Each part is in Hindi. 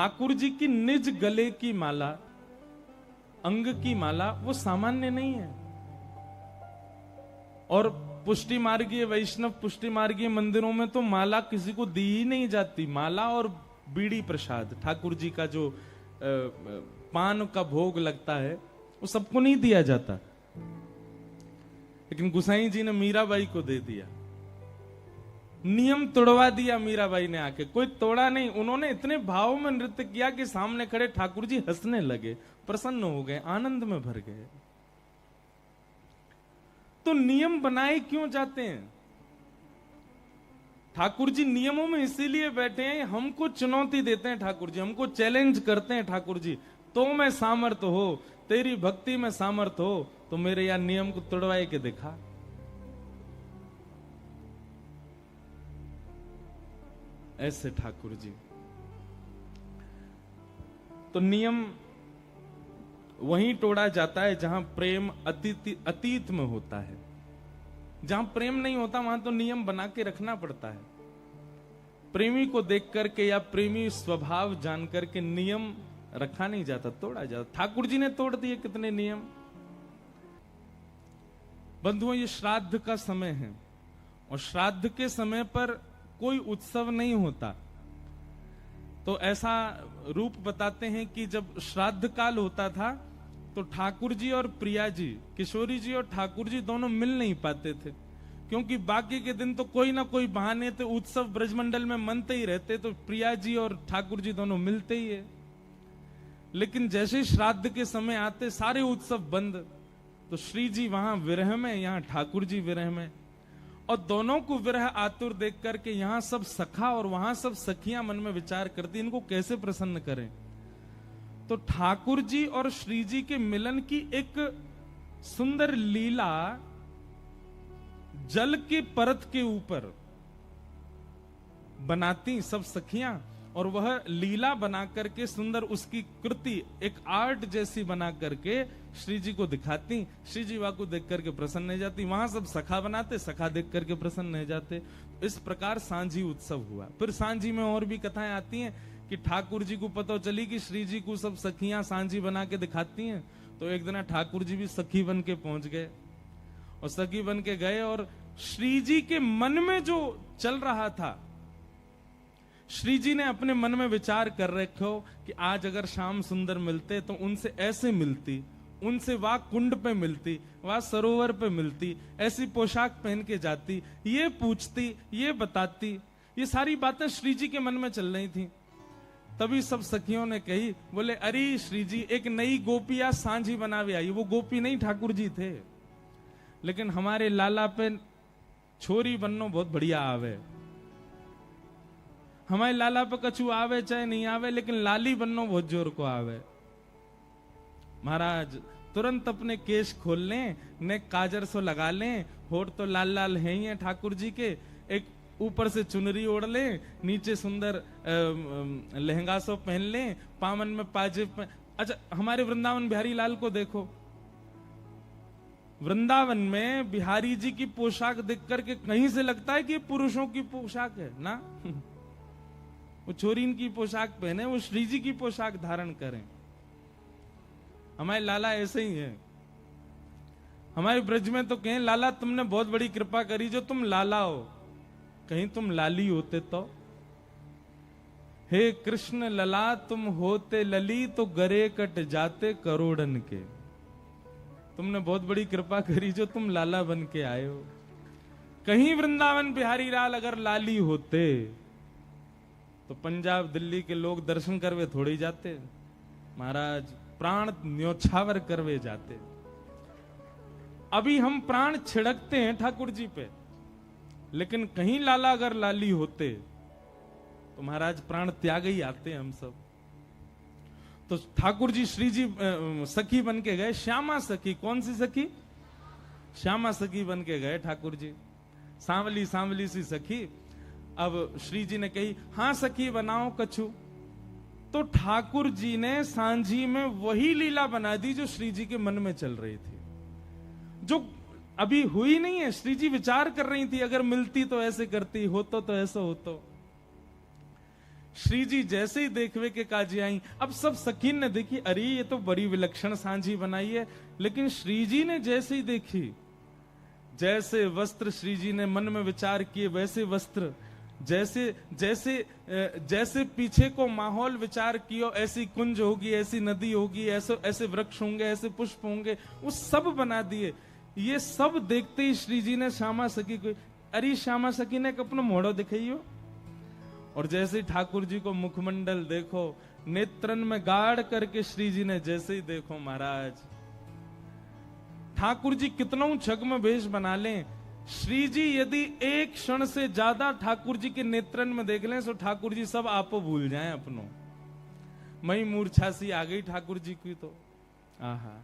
ठाकुर जी की निज गले की माला, अंग की माला, वो सामान्य नहीं है। और पुष्टि मार्गीय वैष्णव पुष्टि मार्गीय मंदिरों में तो माला किसी को दी ही नहीं जाती। माला और बीड़ी प्रसाद, ठाकुर जी का जो पान का भोग लगता है, वो सबको नहीं दिया जाता। लेकिन गुसाई जी ने मीराबाई को दे दिया। नियम तोड़वा दिया मीराबाई ने आके, कोई तोड़ा नहीं। उन्होंने इतने भाव में नृत्य किया कि सामने खड़े ठाकुर जी हंसने लगे, प्रसन्न हो गए, आनंद में भर गए। तो नियम बनाए क्यों जाते हैं? ठाकुर जी नियमों में इसीलिए बैठे हैं, हमको चुनौती देते हैं ठाकुर जी, हमको चैलेंज करते हैं ठाकुर जी। तो मैं सामर्थ हो, तेरी भक्ति में सामर्थ हो, तो मेरे यहां नियम को तोड़वाए के दिखा। ऐसे ठाकुर जी। तो नियम वहीं तोड़ा जाता है जहां प्रेम अतीत में होता है। जहां प्रेम नहीं होता वहां तो नियम बना के रखना पड़ता है। प्रेमी को देख करके या प्रेमी स्वभाव जान करके नियम रखा नहीं जाता, तोड़ा जाता। ठाकुर जी ने तोड़ दिए कितने नियम। बंधुओं, ये श्राद्ध का समय है और श्राद्ध के समय पर कोई उत्सव नहीं होता। तो ऐसा रूप बताते हैं कि जब श्राद्ध काल होता था तो ठाकुर जी और प्रिया जी, किशोरी जी और ठाकुर जी दोनों मिल नहीं पाते थे, क्योंकि बाकी के दिन तो कोई ना कोई बहाने थे, उत्सव ब्रजमंडल में मनते ही रहते, तो प्रिया जी और ठाकुर जी दोनों मिलते ही है। लेकिन जैसे श्राद्ध के समय आते सारे उत्सव बंद। तो श्री जी वहां विरह में, यहां ठाकुर जी विरह में, और दोनों को विरह आतुर देख करके यहां सब सखा और वहां सब सखियां मन में विचार करती, इनको कैसे प्रसन्न करें। तो ठाकुर जी और श्री जी के मिलन की एक सुंदर लीला जल के परत के ऊपर बनाती सब सखियां, और वह लीला बना करके सुंदर उसकी कृति एक आर्ट जैसी बना करके श्री जी को दिखाती। श्री जी वहां को देख करके प्रसन्न हो जाती, वहां सब सखा बनाते, सखा देख करके प्रसन्न हो जाते। इस प्रकार सांझी उत्सव हुआ। फिर सांझी में और भी कथाएं आती हैं कि ठाकुर जी को पता चली कि श्री जी को सब सखियां सांझी बना के दिखाती हैं, तो एक दिन ठाकुर जी भी सखी बन के पहुंच गए, और सखी बन के गए, और श्री जी के मन में जो चल रहा था, श्री जी ने अपने मन में विचार कर रखो कि आज अगर श्याम सुंदर मिलते तो उनसे ऐसे मिलती, उनसे वह कुंड पे मिलती, वह सरोवर पे मिलती, ऐसी पोशाक पहन के जाती, ये पूछती, ये बताती। ये सारी बातें श्री जी के मन में चल रही थी। तभी सब सखियों ने कही, बोले अरे श्री जी, एक नई गोपिया सांझी बनावे आई। वो गोपी नहीं, ठाकुर जी थे। लेकिन हमारे लाला पे छोरी बननो बहुत बढ़िया आवे, हमारे लाला पे कछु आवे चाहे नहीं आवे, लेकिन लाली बननो बहुत जोर को आवे। महाराज तुरंत अपने केश खोल लें, ने काजर सो लगा लें, होठ तो लाल लाल है ही है ठाकुर जी के, एक ऊपर से चुनरी ओढ़ लें, नीचे सुंदर लहंगा सो पहन लें, पामन में पाजेब। अच्छा, हमारे वृंदावन बिहारी लाल को देखो, वृंदावन में बिहारी जी की पोशाक देख करके कहीं से लगता है कि पुरुषों की पोशाक है ना। वो छोरीन की पोशाक पहने, वो श्री जी की पोशाक धारण करें। हमारे लाला ऐसे ही है। हमारे ब्रज में तो कहें, लाला तुमने बहुत बड़ी कृपा करी जो तुम लाला हो, कहीं तुम लाली होते तो। हे कृष्ण लला तुम होते लली तो गरे कट जाते करोड़न के। तुमने बहुत बड़ी कृपा करी जो तुम लाला बन के आए हो। कहीं वृंदावन बिहारी लाल अगर लाली होते तो पंजाब दिल्ली के लोग दर्शन करवे थोड़ी जाते, महाराज प्राण न्योछावर करवे जाते। अभी हम प्राण छिड़कते हैं ठाकुर जी पे, लेकिन कहीं लाला अगर लाली होते तो महाराज प्राण त्याग ही आते हम सब। तो ठाकुर जी श्री जी सखी बन के गए, श्यामा सखी। कौन सी सखी? श्यामा सखी बन के गए ठाकुर जी, सांवली सांवली सी सखी। अब श्री जी ने कही, हां सखी बनाओ कछु। तो ठाकुर जी ने सांझी में वही लीला बना दी जो श्री जी के मन में चल रही थी, जो अभी हुई नहीं है। श्री जी विचार कर रही थी, अगर मिलती तो ऐसे करती, होतो तो ऐसा होतो। श्री जी जैसे ही देखवे के काजी आई, अब सब सखीन ने देखी, अरे ये तो बड़ी विलक्षण सांझी बनाई है। लेकिन श्री जी ने जैसे ही देखी, जैसे वस्त्र श्री जी ने मन में विचार किए वैसे वस्त्र, जैसे जैसे जैसे पीछे को माहौल विचार कियो, ऐसी कुंज होगी, ऐसी नदी होगी, ऐसे ऐसे वृक्ष होंगे, ऐसे पुष्प होंगे, वो सब बना दिए। ये सब देखते ही श्री जी ने श्यामा सखी को, अरे श्यामा सखी ने अपना मोड़ो दिखाइयो। और जैसे ही ठाकुर जी को मुखमंडल देखो, नेत्रन में गाड़ करके श्री जी ने जैसे ही देखो महाराज, ठाकुर जी कितना छग में वेश बना लें, श्री जी यदि एक क्षण से ज्यादा ठाकुर जी के नेत्रन में देख लें तो ठाकुर जी सब आपो भूल जाएं अपनो। मई मूर्छा सी आ गई ठाकुर जी की तो। आहा,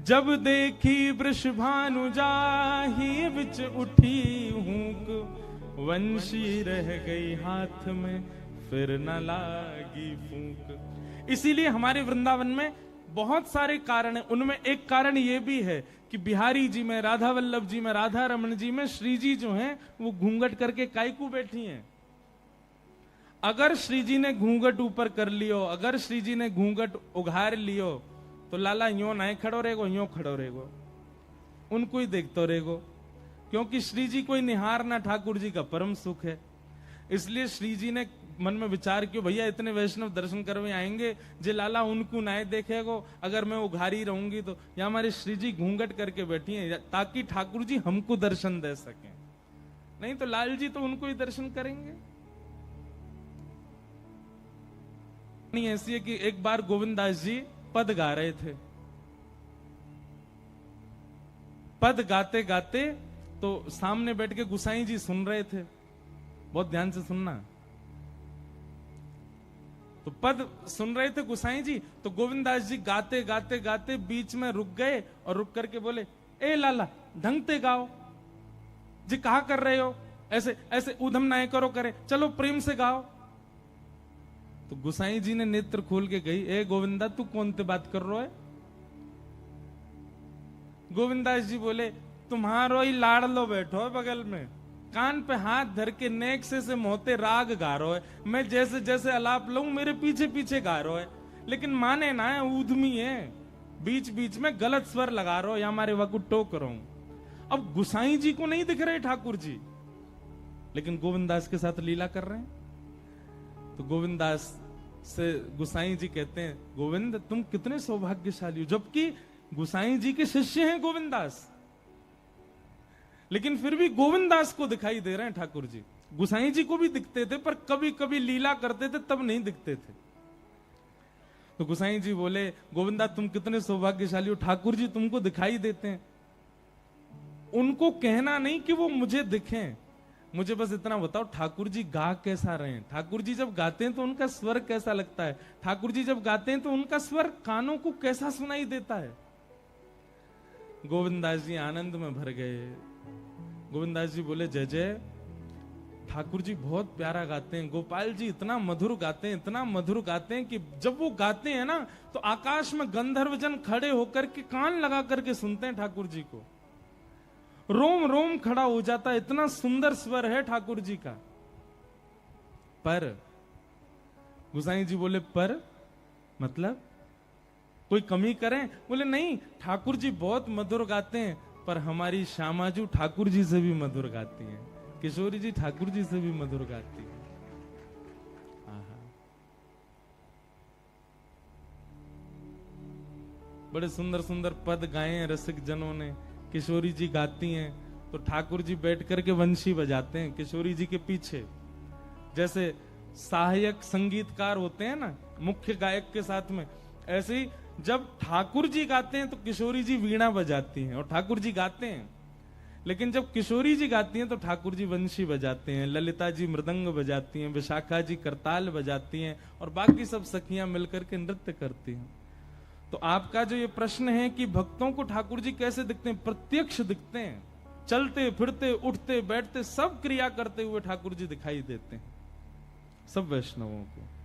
जब देखी वृषभानु जाही, बिच उठी हूक, वंशी रह गई हाथ में, फिर न लागी फूंक। इसीलिए हमारे वृंदावन में बहुत सारे कारण हैं, उनमें एक कारण ये भी है कि बिहारी जी में, राधा वल्लभ जी में, राधा रमन जी में श्री जी जो हैं वो घूंघट करके कायकू बैठी हैं। अगर श्री जी ने घूंघट ऊपर कर लियो, अगर श्री जी ने घूंघट उघार लियो, तो लाला यो ना खड़ो रहेगो, यो खड़ो रहेगो, उनको ही देखते रहेगो, क्योंकि श्री जी कोई निहारना ठाकुर जी का परम सुख है। इसलिए श्री जी ने मन में विचार किया, भैया इतने वैष्णव दर्शन करवे आएंगे, जे लाला उनको ना देखेगो, अगर मैं उघारी रहूंगी तो। या हमारे श्री जी घूंघट करके बैठी हैं ताकि ठाकुर जी हमको दर्शन दे सकें, नहीं तो लाल जी तो उनको ही दर्शन करेंगे। नहीं ऐसी है कि एक बार गोविंदास जी पद गा रहे थे, पद गाते गाते तो सामने बैठ के गुसाई जी सुन रहे थे, बहुत ध्यान से सुनना। तो पद सुन रहे थे गुसाई जी, तो गोविंदास जी गाते गाते गाते बीच में रुक गए और रुक करके बोले, ए लाला ढंग से गाओ जी, कहा कर रहे हो, ऐसे ऐसे उधम ना करो, करे चलो प्रेम से गाओ। तो गुसाई जी ने नेत्र खोल के गई, ए गोविंदा तू कौन से बात कर रहा है? गोविंदास जी बोले, तुम्हारो ही लाड़लो बैठो है बगल में, कान पे हाथ धर के नेक से मोहते राग गा रो है, मैं जैसे जैसे अलाप लूं मेरे पीछे पीछे गा रो है, लेकिन माने ना है, ऊधमी है, बीच बीच में गलत स्वर लगा रो या हमारे वकु टोक रहा हूं। अब गुसाई जी को नहीं दिख रहे ठाकुर जी, लेकिन गोविंदास के साथ लीला कर रहे हैं। तो गोविंदास से गुसाई जी कहते हैं, गोविंद तुम कितने सौभाग्यशाली हो, जबकि गुसाई जी के शिष्य हैं गोविंदास, लेकिन फिर भी गोविंदास को दिखाई दे रहे हैं ठाकुर जी। गुसाई जी को भी दिखते थे पर कभी कभी लीला करते थे तब नहीं दिखते थे। तो गुसाई जी बोले, गोविंदा तुम कितने सौभाग्यशाली हो, ठाकुर जी तुमको दिखाई देते हैं। उनको कहना नहीं कि वो मुझे दिखें, मुझे बस इतना बताओ ठाकुर जी गा कैसा रहे हैं, ठाकुर जी जब गाते हैं तो उनका स्वर कैसा लगता है, ठाकुर जी जब गाते हैं तो उनका स्वर कानों को कैसा सुनाई देता है। गोविंदास जी आनंद में भर गए। गोविंदास जी बोले, जय जय, ठाकुर जी बहुत प्यारा गाते हैं, गोपाल जी इतना मधुर गाते हैं, इतना मधुर गाते हैं कि जब वो गाते हैं ना तो आकाश में गंधर्वजन खड़े होकर के कान लगा करके सुनते हैं ठाकुर जी को, रोम रोम खड़ा हो जाता है, इतना सुंदर स्वर है ठाकुर जी का। पर गुसाई जी बोले, पर मतलब कोई कमी करें? बोले नहीं, ठाकुर जी बहुत मधुर गाते हैं, पर हमारी श्यामाजू ठाकुर जी से भी मधुर गाती हैं, किशोरी जी ठाकुर जी से भी मधुर गाती है। बड़े सुंदर सुंदर पद गाए हैं रसिक जनों ने, किशोरी जी गाती हैं तो ठाकुर जी बैठ करके वंशी बजाते हैं किशोरी जी के पीछे। जैसे सहायक संगीतकार होते हैं ना मुख्य गायक के साथ में, ऐसे ही जब ठाकुर जी गाते हैं तो किशोरी जी वीणा बजाती हैं और ठाकुर जी गाते हैं, लेकिन जब किशोरी जी गाती हैं तो ठाकुर जी वंशी बजाते हैं, ललिता जी मृदंग बजाती हैं, विशाखा जी करताल बजाती हैं और बाकी सब सखियां मिलकर के नृत्य करती हैं। तो आपका जो ये प्रश्न है कि भक्तों को ठाकुर जी कैसे दिखते हैं, प्रत्यक्ष दिखते हैं, चलते फिरते उठते बैठते सब क्रिया करते हुए ठाकुर जी दिखाई देते हैं सब वैष्णवों को।